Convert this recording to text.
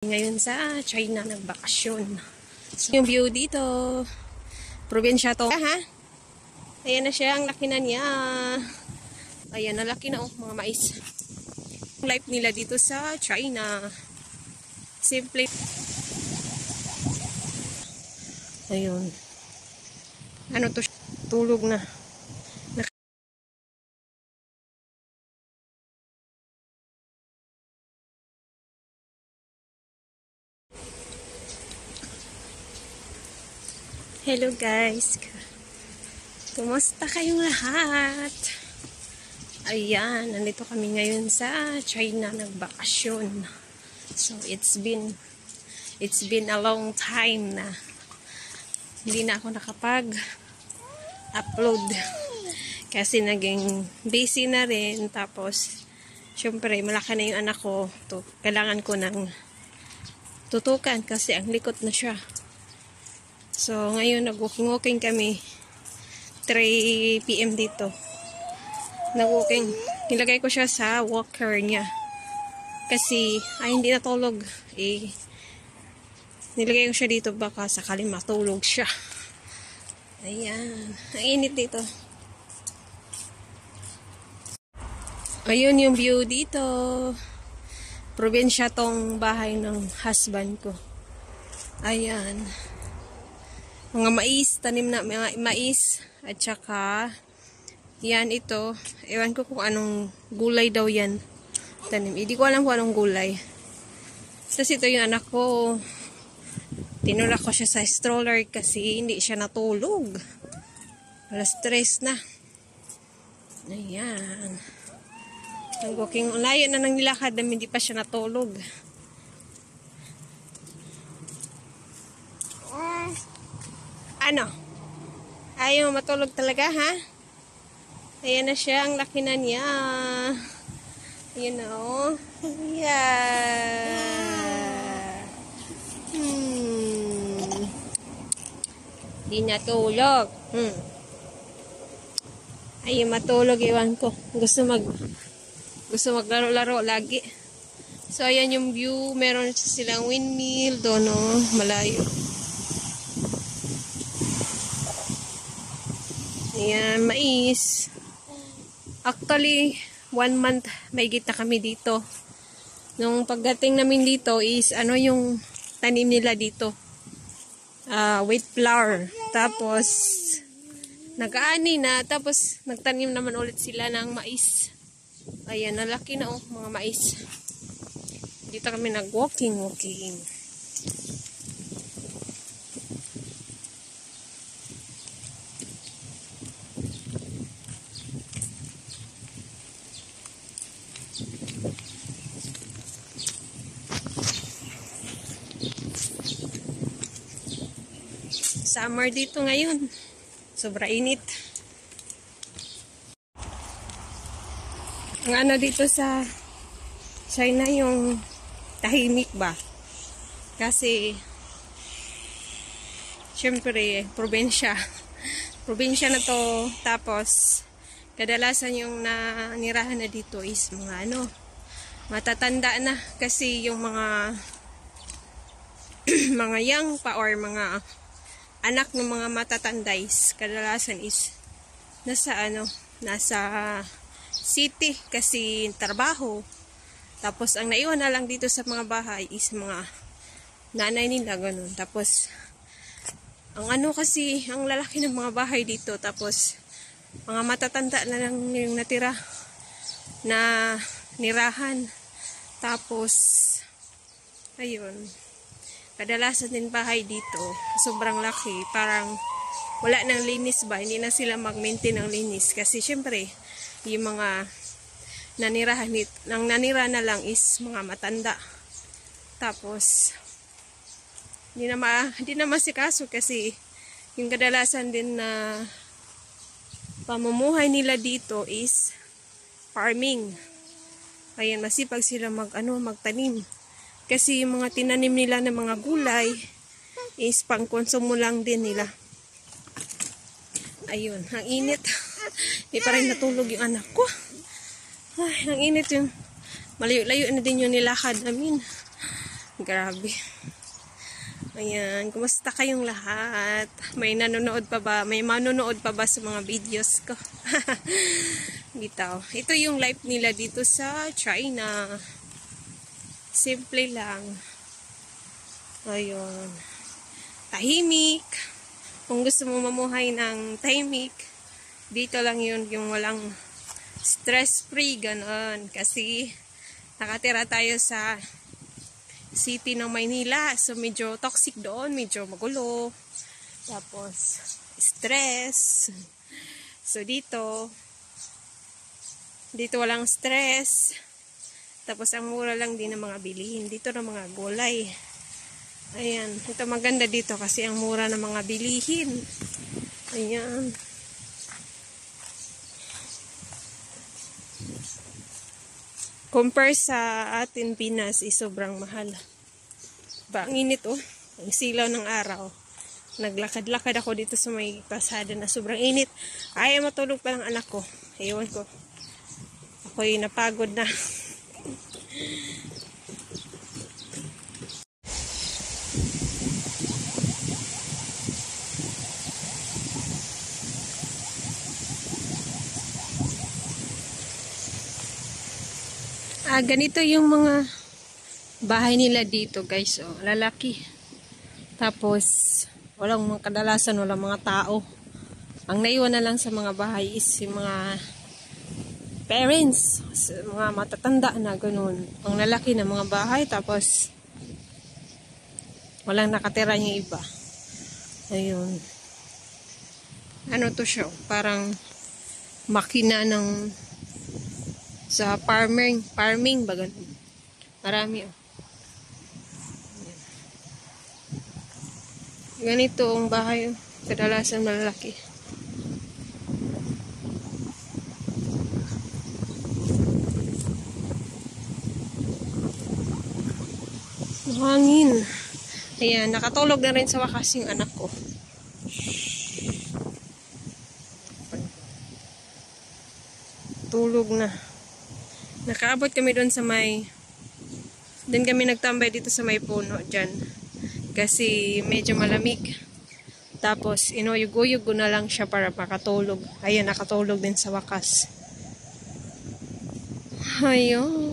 Ngayon sa China nagbakasyon. So, yung view dito, probinsya to. Ha? Ayan na siya, ang laki na niya. Ayan, na laki na mga mais. Life nila dito sa China. Simple. Ayun. Ano to? Tulog na. Hello guys. Kumusta kayong lahat? Ayan, nandito kami ngayon sa China nagbakasyon. So it's been a long time na hindi na ako nakapag-upload kasi naging busy na rin. Tapos syempre malaki na yung anak ko, kailangan ko ng tutukan kasi ang likot na siya. So, ngayon, nag-walking kami. 3 PM dito. Nag-walking. Nilagay ko siya sa walker niya. Kasi, hindi natulog. Nilagay ko siya dito baka sakaling matulog siya. Ayan. Ang init dito. Ayun yung view dito. Probinsya tong bahay ng husband ko. Ayan. Mga mais, tanim na mga mais at saka yan ito, ewan ko kung anong gulay daw yan tanim, hindi ko alam kung anong gulay. Tapos ito yung anak ko, tinulak ko siya sa stroller kasi hindi siya natulog, alas 3 na. Ayan, nag-walking, layo na nang nilakad na hindi pa siya natulog. Ano? Ayaw matulog talaga, ha? Ayan na siya. Ang laki na niya. You know? Yeah. Di natulog. Ayaw matulog, iwan ko. Gusto maglaro-laro lagi. So, ayan yung view. Meron silang windmill doon, no? Malayo. Ayan, mais. Actually, 1 month may gita kami dito. Nung pagdating namin dito is ano yung tanim nila dito. Wheat flour. Tapos, nag-aani na. Tapos, nagtanim naman ulit sila ng mais. Ayan, nalaki na mga mais. Dito kami nag-walking. Summer dito ngayon. Sobra init. Ang ano dito sa China yung tahimik ba? Kasi syempre probinsya. Probinsya na to. Tapos kadalasan yung nanirahan na dito is mga matatanda na kasi yung mga mga young pa or mga anak ng mga matatandays kadalasan is nasa city kasi trabaho. Tapos ang naiwan na lang dito sa mga bahay is mga nanay nila ganun. Tapos ang kasi ang lalaki ng mga bahay dito, tapos mga matatanda na lang yung natira na nirahan. Tapos ayun, kadalasan din bahay dito, sobrang laki, parang wala nang linis ba, hindi na sila mag-maintain ng linis. Kasi syempre, yung mga nanira na lang is mga matanda. Tapos, hindi na masikaso kasi yung kadalasan din na pamumuhay nila dito is farming. Ayan, masipag sila magtanim. Kasi yung mga tinanim nila ng mga gulay is pang-konsumo lang din nila. Ayun, ang init. Di pa rin natulog yung anak ko. Ay, ang init yung malayo-layo na din yung nilakad namin. Grabe. Ayan, kumusta kayong lahat? May nanonood pa ba? May manonood pa ba sa mga videos ko? Bitaw. Ito yung life nila dito sa China. Simple lang. Ayun. Tahimik. Kung gusto mo mamuhay ng tahimik, dito lang yun, yung walang stress-free, ganon. Kasi nakatira tayo sa city ng Maynila. So, medyo toxic doon. Medyo magulo. Tapos, stress. So, dito walang stress. Tapos, ang mura lang din ng mga bilihin. Dito ng mga gulay. Ayan. Ito maganda dito kasi ang mura ng mga bilihin. Ayan. Compare sa atin Pinas, sobrang mahal. Ba, ang init oh. Ang silaw ng araw. Naglakad-lakad ako dito sa may pasada na sobrang init. Ayaw matulog pa ng anak ko. Ewan ko. Ako'y napagod na. Ganito yung mga bahay nila dito guys. Oh, lalaki. Tapos, walang kadalasan, walang mga tao. Ang naiwan na lang sa mga bahay is yung mga parents. Mga matatanda na ganun. Ang lalaki na mga bahay. Tapos, walang nakatira yung iba. Ayun. Ano to siya? Parang makina ng sa farming ba ganun. Marami oh. Ganito ang bahay oh. Kadalasan malalaki. Hangin. Ayan, nakatulog na rin sa wakas yung anak ko. Tulog na. Nakaabot kami doon sa may doon kami nagtambay dito sa may puno dyan. Kasi medyo malamig. Tapos inuyog-uyog ko na lang siya para makatulog. Ayan, nakatulog din sa wakas. Ayun.